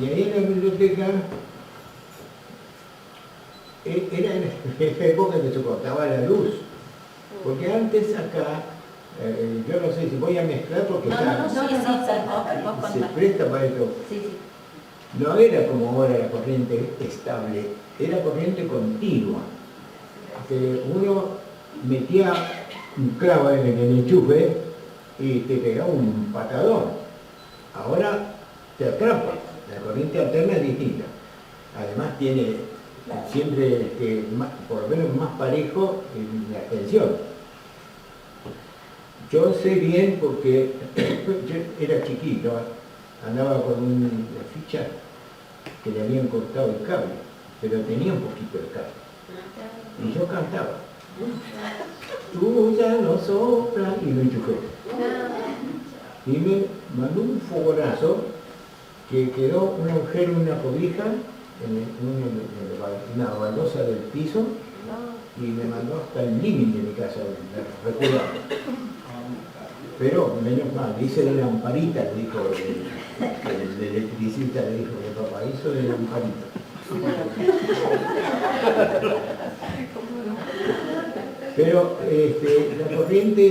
Y ahí en la biblioteca, era en esa época que se cortaba la luz. Porque antes acá, yo no sé si voy a mezclar porque se presta para esto. No era como ahora la corriente estable, era corriente continua. Que uno metía un clavo en el enchufe y te pegaba un patadón. Ahora te atrapa, la corriente alterna es distinta. Además tiene siempre por lo menos más parejo en la tensión. Yo sé bien porque yo era chiquito, andaba con una ficha que le habían cortado el cable, pero tenía un poquito el cable. Y yo cantaba. Tú ya no soplas, y lo enchufé. Y me mandó un fogonazo que quedó un agujero en una cobija, en una baldosa del piso, y me mandó hasta el límite de mi casa, me recuerdo. Pero menos mal, hice de lamparita, le dijo el electricista, le dijo que papá hizo de lamparita. Pero la corriente,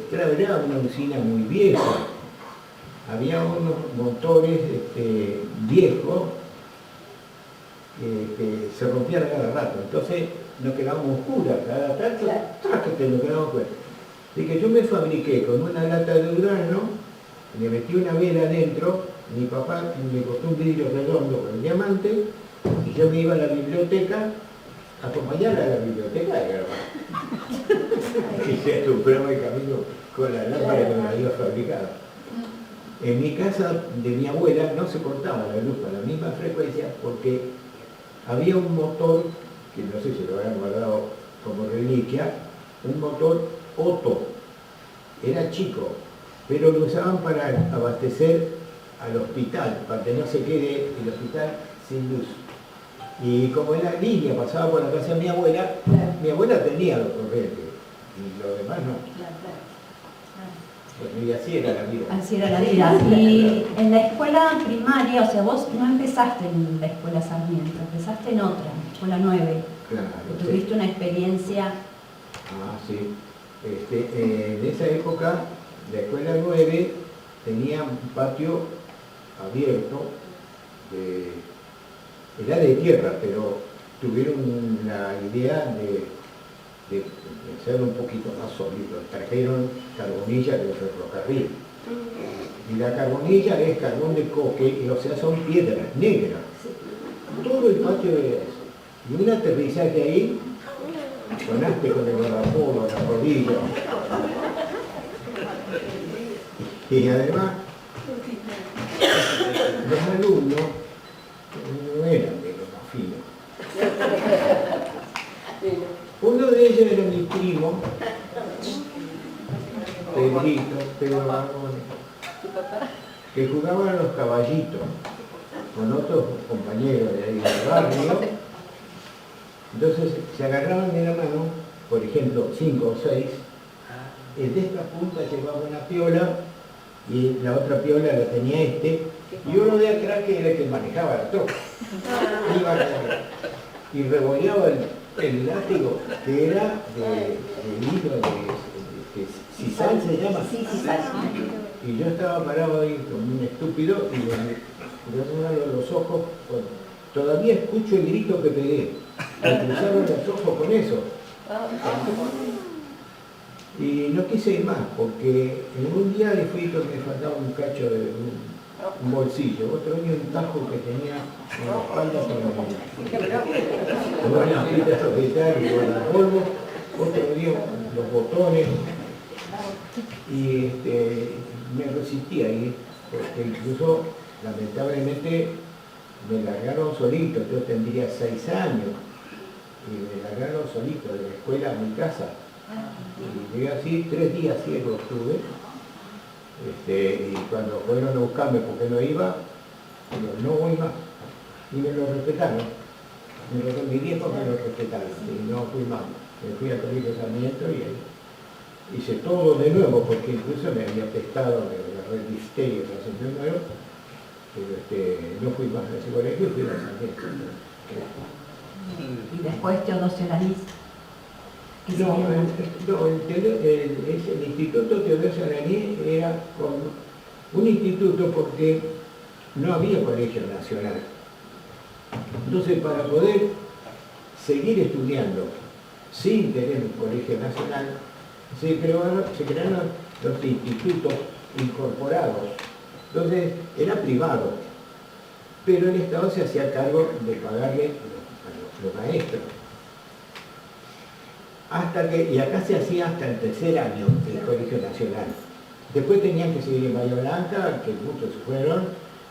claro, era una usina muy vieja. Había unos motores viejos que se rompían a cada rato. Entonces nos quedábamos oscuras, cada tanto, que nos quedábamos oscuras. Así que yo me fabriqué con una lata de durazno, le metí una vela adentro, mi papá me costó un vidrio redondo con diamante, y yo me iba a la biblioteca, a acompañarla a la biblioteca de grabar. Y se estupraba el camino con la lámpara que me la había fabricado. En mi casa de mi abuela no se cortaba la luz a la misma frecuencia porque había un motor, que no sé si lo habrán guardado como reliquia, un motor Otto. Era chico, pero lo usaban para abastecer al hospital, para que no se quede el hospital sin luz. Y como la línea pasaba por la casa de mi abuela tenía los corrientes y los demás no. Bueno, y así era la vida. Así era la vida. Y en la escuela primaria, o sea, vos no empezaste en la escuela Sarmiento, empezaste en otra, en la escuela 9. Claro. Tuviste una experiencia. Ah, sí. En esa época, la escuela 9 tenía un patio abierto, era de tierra, pero tuvieron la idea de hacerlo un poquito más sólido. Trajeron carbonilla del ferrocarril. Y la carbonilla es carbón de coque, o sea, son piedras negras. Todo el patio era eso. Y un aterrizaje ahí, sonaste con el guardapolvo, la rodilla. Y además, los alumnos no eran de lo más fino. Uno de ellos era mi primo, Pedro Barone, que jugaba a los caballitos con otros compañeros de ahí del barrio. Entonces se agarraban de la mano, por ejemplo, 5 o 6, el de esta punta llevaba una piola y la otra piola la tenía y uno de atrás que era el que manejaba la troca. Y revoleaba el látigo, que era de hilo de sisal, se llama. Sí, sisal. Y yo estaba parado ahí como un estúpido y me cruzaron los ojos. Bueno, todavía escucho el grito que pegué. Me cruzaron los ojos con eso. Y no quise ir más, porque en un día le fui porque me faltaba un cacho de un bolsillo, otro día un tajo que tenía en la espalda con una pita propietaria y guardapolvo, otro día los botones, y me resistí ahí, porque incluso lamentablemente me largaron solito, yo tendría 6 años, y me largaron solito de la escuela a mi casa. Y llegué así, 3 días ciego estuve, y cuando fueron a buscarme porque no iba, digo, no voy más. Y me lo respetaron. Mi viejo me lo respetaron, y no fui más. Me fui al colegio Sarmiento y ahí hice todo de nuevo, porque incluso me había testado, me revisté y lo hice de nuevo, pero no fui más a ese colegio, fui a San Sarmiento. Y después Teodosio Lanís. No, el Instituto Teodosio Lanís era un instituto porque no había colegio nacional. Entonces, para poder seguir estudiando sin tener un colegio nacional, se crearon los institutos incorporados. Entonces, era privado, pero el Estado se hacía cargo de pagarle a los maestros. Y acá se hacía hasta el tercer año del Colegio Nacional. Después tenían que seguir en Bahía Blanca, que muchos fueron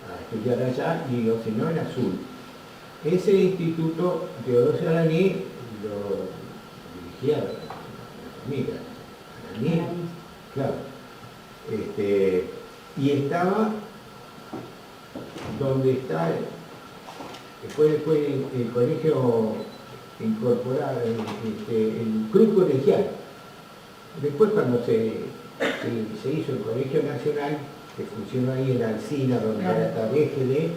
a estudiar allá, y o si no en Azul. Ese instituto, Teodosio Lanís, lo dirigía la familia. Lanís, claro. Y estaba donde está, después el colegio incorporado, el club colegial. Después cuando se hizo el Colegio Nacional, que funcionó ahí en Alsina, donde ahora está BGD,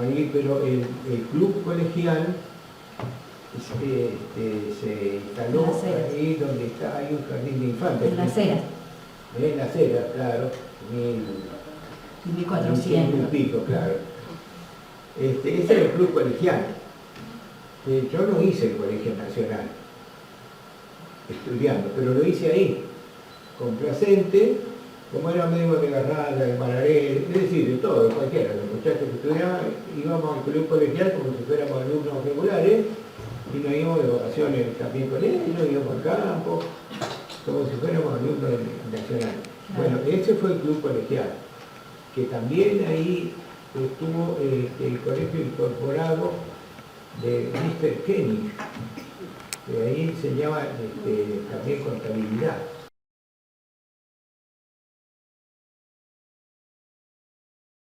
ahí, pero el club colegial se instaló ahí donde está, hay un jardín de infantes. En Las Heras. En Las Heras, claro, 1400. y pico, claro. Ese era el club colegial. Yo no hice el Colegio Nacional estudiando, pero lo hice ahí, complacente, como era medio de Garralda, de Mararé, es decir, de todo, de cualquiera, los muchachos que estudiaban, íbamos al club colegial como si fuéramos alumnos regulares, y nos íbamos de vacaciones también con él, y nos íbamos al campo, como si fuéramos alumnos nacionales. Bueno, ese fue el club colegial, que también ahí estuvo el colegio incorporado de Mr. Kenny, que ahí enseñaba también contabilidad.